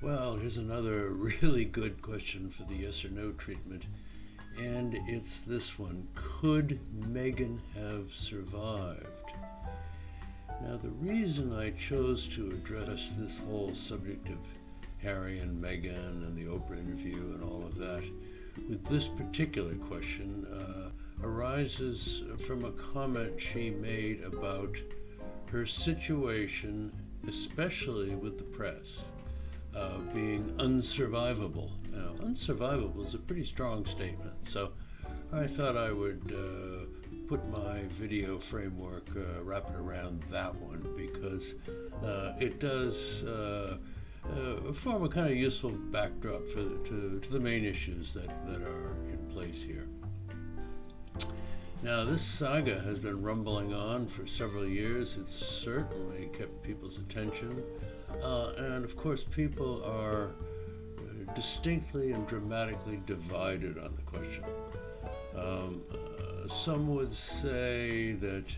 Well, here's another really good question for the yes or no treatment, and it's this one. Could Meghan have survived? Now, the reason I chose to address this whole subject of Harry and Meghan and the Oprah interview and all of that with this particular question arises from a comment she made about her situation, especially with the press, being unsurvivable. Now, unsurvivable is a pretty strong statement, so I thought I would put my video framework, wrap it around that one, because it does form a kind of useful backdrop to the main issues that are in place here. Now, this saga has been rumbling on for several years. It's certainly kept people's attention. And of course, people are distinctly and dramatically divided on the question. Some would say that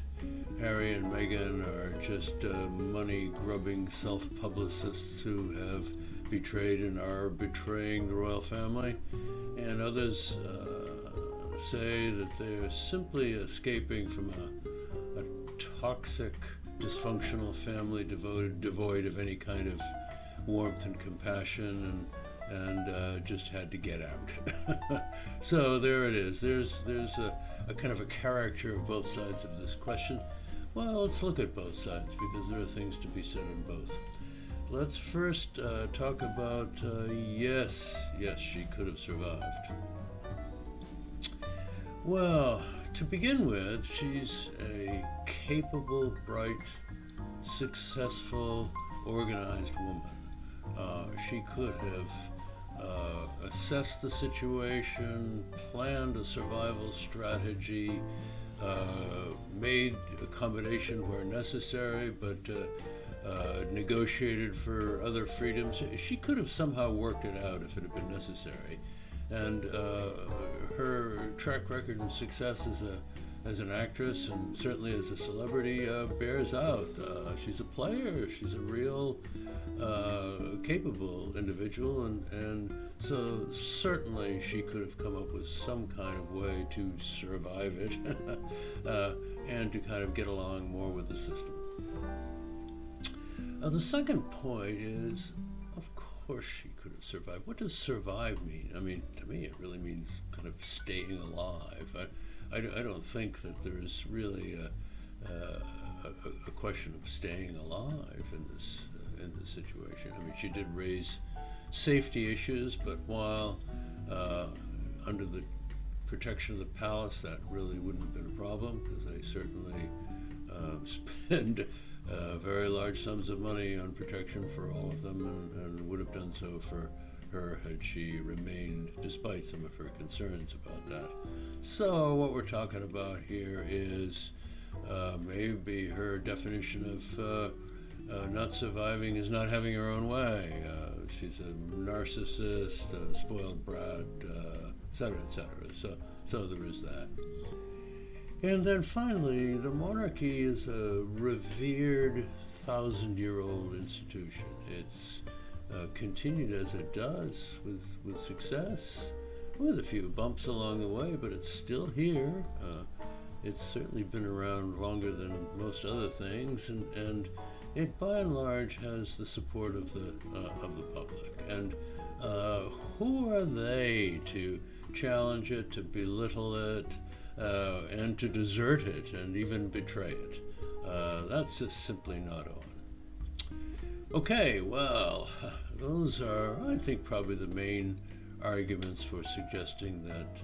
Harry and Meghan are just money-grubbing self-publicists who have betrayed and are betraying the royal family, and others say that they're simply escaping from a toxic, dysfunctional family devoid of any kind of warmth and compassion, and just had to get out. So there it is. There's a kind of a caricature of both sides of this question. Well, let's look at both sides, because there are things to be said in both. Let's first talk about yes, she could have survived. Well, to begin with, she's a capable, bright, successful, organized woman. She could have assessed the situation, planned a survival strategy, made accommodation where necessary, but negotiated for other freedoms. She could have somehow worked it out if it had been necessary. And her track record and success as an actress, and certainly as a celebrity, bears out. She's a player. She's a real capable individual, and so certainly she could have come up with some kind of way to survive it and to kind of get along more with the system. The second point is, of course she could have survived. What does survive mean? I mean, to me it really means kind of staying alive. I don't think that there is really a question of staying alive in this situation. I mean, she did raise safety issues, but while under the protection of the palace, that really wouldn't have been a problem, because they certainly spend very large sums of money on protection for all of them, and would have done so for her had she remained, despite some of her concerns about that. So what we're talking about here is maybe her definition of not surviving is not having her own way. She's a narcissist, a spoiled brat, etc., etc. So there is that. And then finally, the monarchy is a revered 1,000-year-old institution. It's continued as it does with success, with a few bumps along the way, but it's still here. It's certainly been around longer than most other things, and it by and large has the support of the public. And who are they to challenge it, to belittle it, and to desert it and even betray it? That's just simply not on. Okay, well, those are, I think, probably the main arguments for suggesting that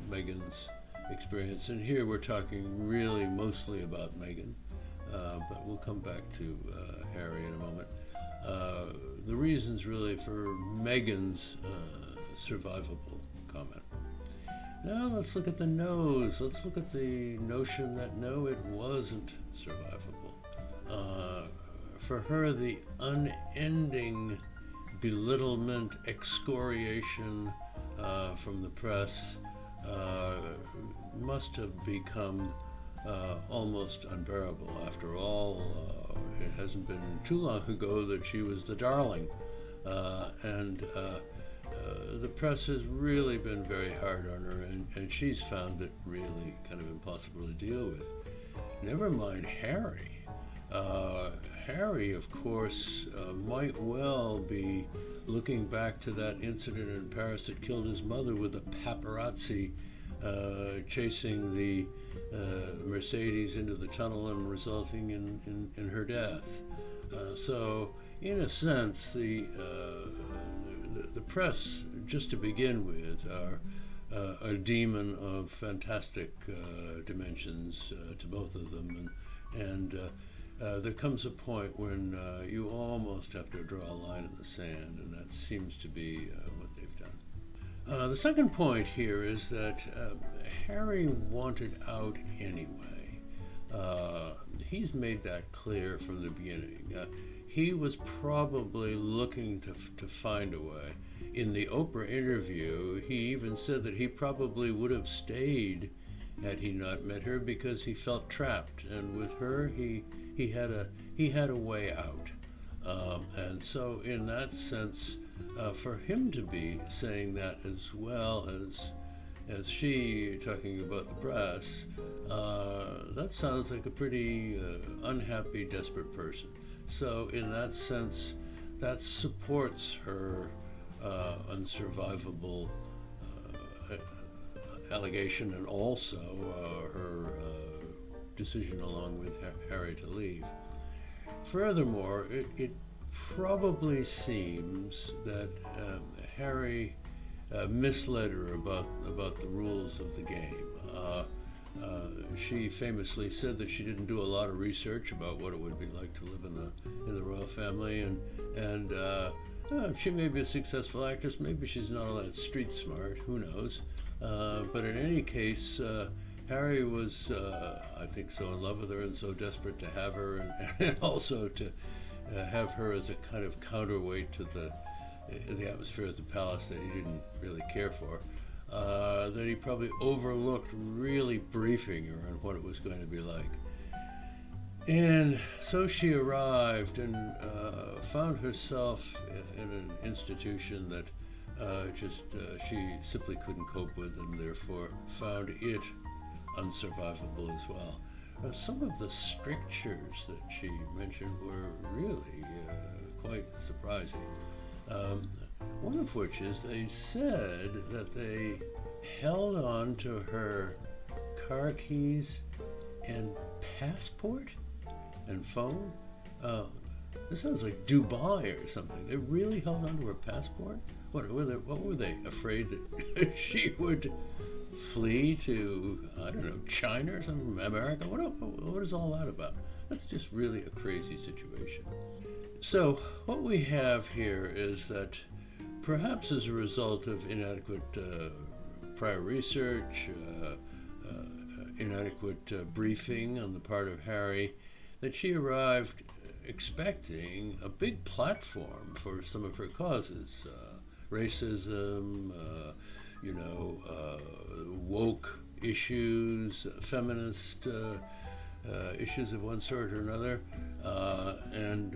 Meghan's experience, and here we're talking really mostly about Meghan, but we'll come back to Harry in a moment. The reasons really for Meghan's survivable comment. Now let's look at the no's. Let's look at the notion that no, it wasn't survivable. For her, the unending belittlement, excoriation from the press must have become almost unbearable. After all, it hasn't been too long ago that she was the darling And the press has really been very hard on her, and she's found it really kind of impossible to deal with. Never mind Harry. Harry, of course, might well be looking back to that incident in Paris that killed his mother, with the paparazzi chasing the Mercedes into the tunnel and resulting in her death. So, in a sense, the press, just to begin with, are a demon of fantastic dimensions to both of them, and there comes a point when you almost have to draw a line in the sand, and that seems to be what they've done. The second point here is that Harry wanted out anyway. He's made that clear from the beginning. He was probably looking to find a way. In the Oprah interview, he even said that he probably would have stayed had he not met her, because he felt trapped, and with her he had a way out. And so in that sense, for him to be saying that, as well as she talking about the press, that sounds like a pretty unhappy, desperate person. So in that sense, that supports her unsurvivable allegation, and also her decision along with Harry to leave. Furthermore, it probably seems that Harry misled her about the rules of the game. She famously said that she didn't do a lot of research about what it would be like to live in the royal family, and she may be a successful actress, maybe she's not all that street smart, who knows. But in any case, Harry was, I think, so in love with her and so desperate to have her, and also to have her as a kind of counterweight to the atmosphere at the palace that he didn't really care for, that he probably overlooked really briefing her on what it was going to be like. And so she arrived and found herself in an institution that she simply couldn't cope with, and therefore found it unsurvivable as well. Some of the strictures that she mentioned were really quite surprising. One of which is they said that they held on to her car keys and passport and phone. This sounds like Dubai or something. They really held on to her passport? What were they afraid that she would flee to, I don't know, China or something, America? What is all that about? That's just really a crazy situation. So what we have here is that perhaps as a result of inadequate prior research, inadequate briefing on the part of Harry, that she arrived expecting a big platform for some of her causes, racism, woke issues, feminist issues of one sort or another, and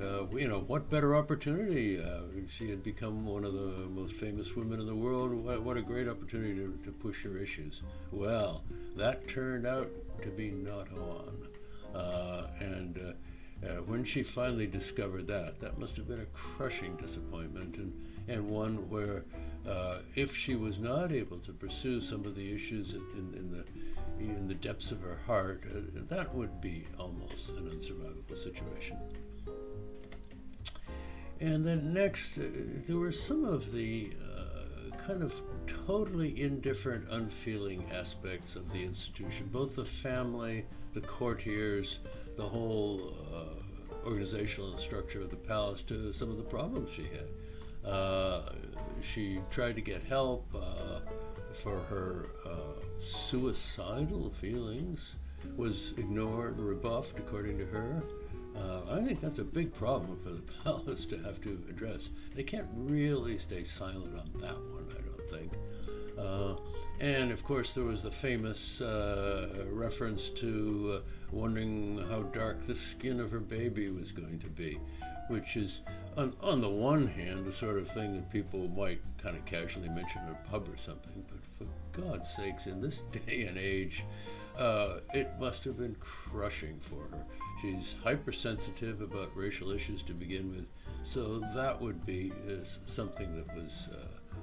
what better opportunity? She had become one of the most famous women in the world. What a great opportunity to push her issues. Well, that turned out to be not on, and when she finally discovered that must have been a crushing disappointment, and one where if she was not able to pursue some of the issues in the depths of her heart, that would be almost an unsurvivable situation. And then next, there were some of the kind of totally indifferent, unfeeling aspects of the institution, both the family, the courtiers, the whole organizational structure of the palace, to some of the problems she had. She tried to get help for her suicidal feelings, was ignored, rebuffed, according to her. I think that's a big problem for the palace to have to address. They can't really stay silent on that one, I don't think. And of course there was the famous reference to wondering how dark the skin of her baby was going to be, which is on the one hand, the sort of thing that people might kind of casually mention in a pub or something, but for God's sakes, in this day and age, it must have been crushing for her. She's hypersensitive about racial issues to begin with, so that would be something that was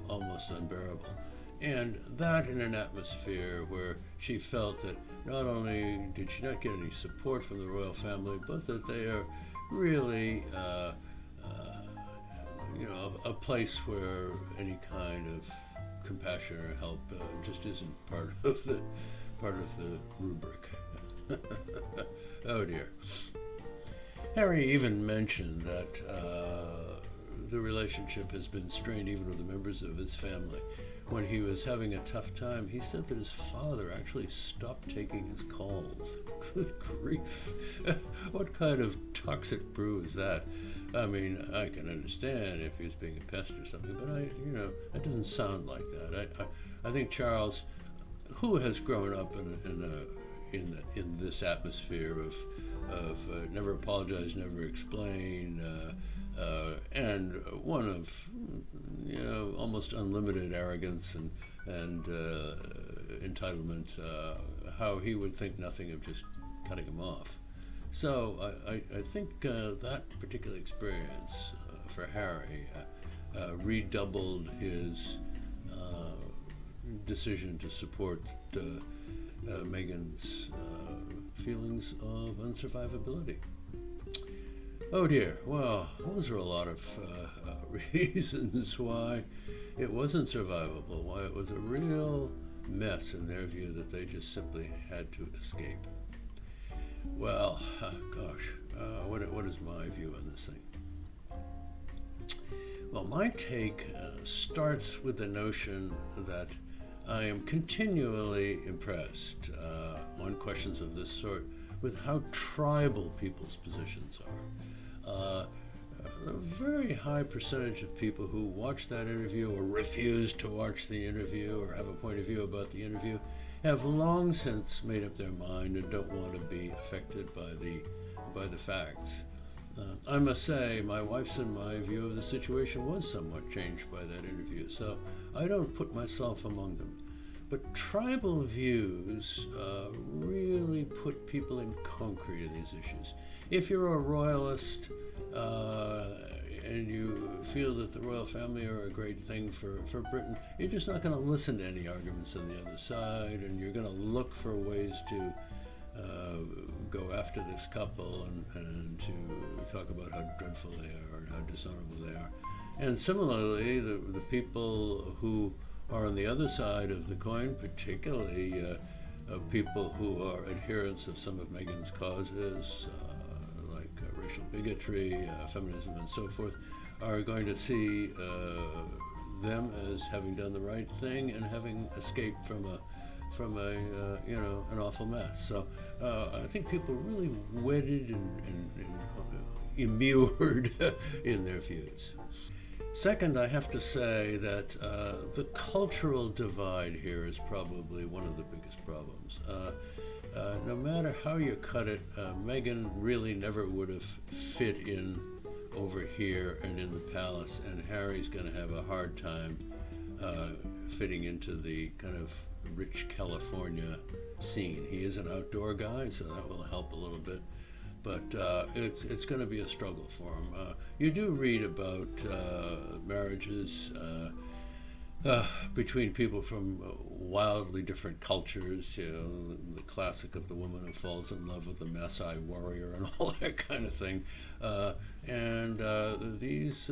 almost unbearable. And that in an atmosphere where she felt that not only did she not get any support from the royal family, but that they are really a place where any kind of compassion or help just isn't part of the rubric. Oh dear. Harry even mentioned that the relationship has been strained even with the members of his family. When he was having a tough time, he said that his father actually stopped taking his calls. Good grief. What kind of toxic brew is that? I mean, I can understand if he was being a pest or something, but that doesn't sound like that. I think Charles, who has grown up in this atmosphere of never apologize, never explain, and one of almost unlimited arrogance and entitlement, how he would think nothing of just cutting him off. So I think that particular experience for Harry redoubled his decision to support Meghan's feelings of unsurvivability. Oh dear, well, those are a lot of reasons why it wasn't survivable, why it was a real mess in their view that they just simply had to escape. Well, what is my view on this thing? Well, my take starts with the notion that I am continually impressed on questions of this sort with how tribal people's positions are. A very high percentage of people who watch that interview or refuse to watch the interview or have a point of view about the interview have long since made up their mind and don't want to be affected by the facts. I must say, my wife's and my view of the situation was somewhat changed by that interview, so I don't put myself among them. But tribal views really put people in concrete of these issues. If you're a royalist and you feel that the royal family are a great thing for Britain, you're just not going to listen to any arguments on the other side, and you're going to look for ways to go after this couple and to talk about how dreadful they are and how dishonorable they are. And similarly, the people who are on the other side of the coin, particularly people who are adherents of some of Meghan's causes, like racial bigotry, feminism, and so forth, are going to see them as having done the right thing and having escaped from an awful mess. So I think people are really wedded and immured in their views. Second, I have to say that the cultural divide here is probably one of the biggest problems. No matter how you cut it, Meghan really never would have fit in over here and in the palace, and Harry's going to have a hard time fitting into the kind of rich California scene. He is an outdoor guy, so that will help a little bit. But it's going to be a struggle for him. You do read about marriages between people from wildly different cultures, the classic of the woman who falls in love with the Maasai warrior and all that kind of thing. And these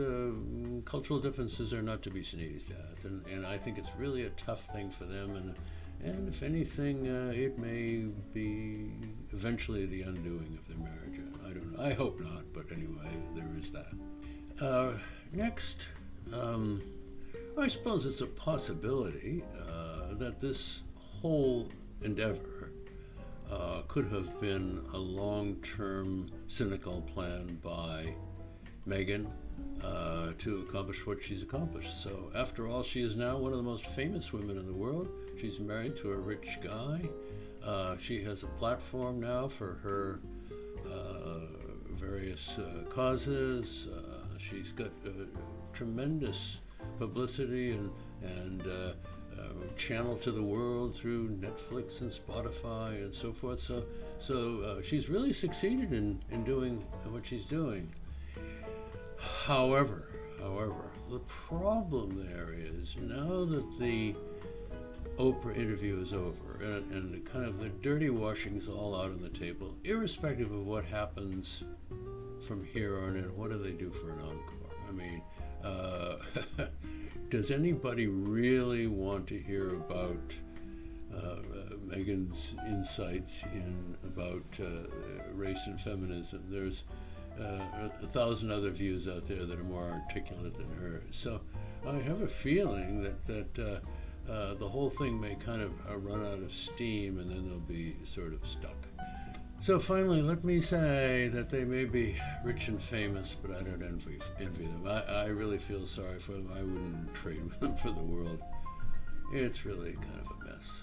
cultural differences are not to be sneezed at. And I think it's really a tough thing for them. And if anything, it may be eventually the undoing of their marriage. I don't know. I hope not, but anyway, there is that. Next, I suppose it's a possibility that this whole endeavor could have been a long-term cynical plan by Meghan to accomplish what she's accomplished. So after all, she is now one of the most famous women in the world. She's married to a rich guy. She has a platform now for her various causes. She's got tremendous publicity and channel to the world through Netflix and Spotify and so forth. So she's really succeeded in doing what she's doing. However, the problem there is, now that the Oprah interview is over and the kind of the dirty washing's all out on the table, irrespective of what happens from here on in, what do they do for an encore? I mean, does anybody really want to hear about Meghan's insights about race and feminism? There's 1,000 other views out there that are more articulate than hers. So I have a feeling that the whole thing may kind of run out of steam, and then they'll be sort of stuck. So finally, let me say that they may be rich and famous, but I don't envy them. I really feel sorry for them. I wouldn't trade with them for the world. It's really kind of a mess.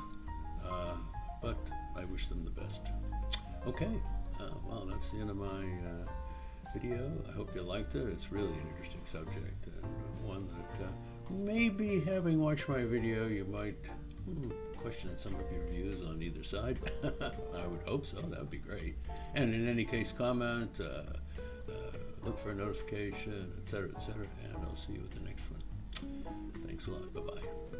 But I wish them the best. Okay, well, that's the end of my video. I hope you liked it. It's really an interesting subject, and one that maybe, having watched my video, you might question some of your views on either side. I would hope so. That would be great. And in any case, comment, look for a notification, etc., and I'll see you with the next one. Thanks a lot. Bye-bye.